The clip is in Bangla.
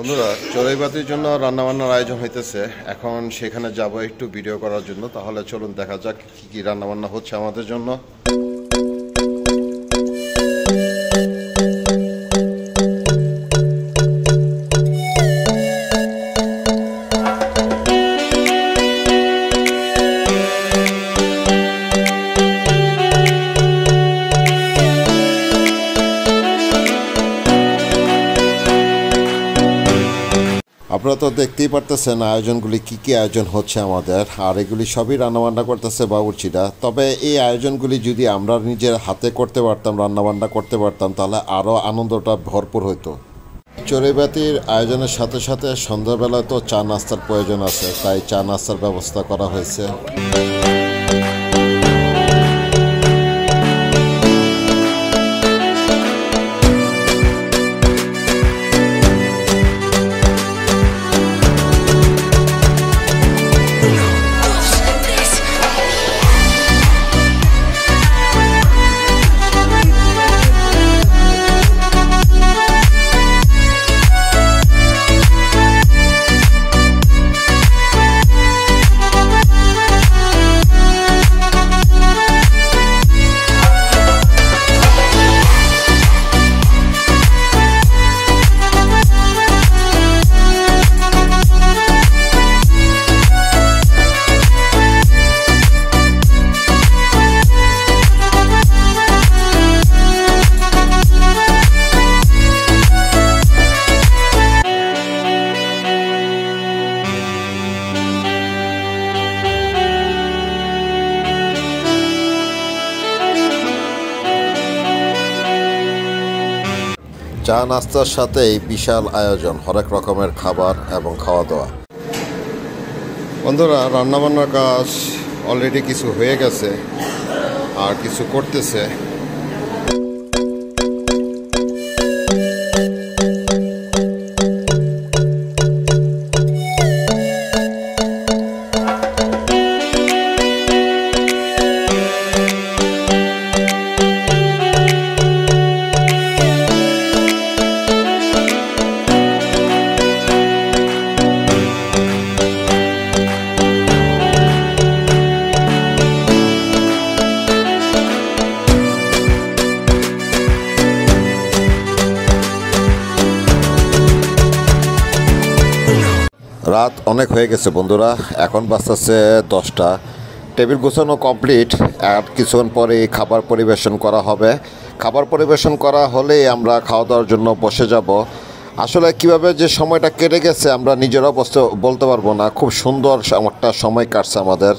বন্ধুরা চড়ুইবাতির জন্য রান্নাবান্নার আয়োজন হইতেছে। এখন সেখানে যাব একটু ভিডিও করার জন্য। তাহলে চলুন দেখা যাক কি কি রান্নাবান্না হচ্ছে আমাদের জন্য। আপনারা তো দেখতেই পারতেছেন আয়োজনগুলি কি কি আয়োজন হচ্ছে আমাদের, আর এগুলি সবই রান্নাবান্না করতেছে বাবুর্চিরা। তবে এই আয়োজনগুলি যদি আমরা নিজের হাতে করতে পারতাম, রান্নাবান্না করতে পারতাম, তাহলে আরও আনন্দটা ভরপুর হতো। চড়ুইবাতির আয়োজনের সাথে সাথে সন্ধ্যাবেলায় তো চা নাস্তার প্রয়োজন আছে, তাই চা নাস্তার ব্যবস্থা করা হয়েছে। চা নাস্তার সাথেই বিশাল আয়োজন, হরেক রকমের খাবার এবং খাওয়া দাওয়া। বন্ধুরা রান্নাবান্নার কাজ অলরেডি কিছু হয়ে গেছে, আর কিছু করতেছে। রাত অনেক হয়ে গেছে বন্ধুরা, এখন বাজতেছে 10টা। টেবিল গোছানো কমপ্লিট, আর কিছুক্ষণ পরে খাবার পরিবেশন করা হবে। খাবার পরিবেশন করা হলে আমরা খাওয়া দাওয়ার জন্য বসে যাব। আসলে কিভাবে যে সময়টা কেটে গেছে আমরা নিজেরাও বলতে পারবো না। খুব সুন্দর একটা সময় কাটছে আমাদের।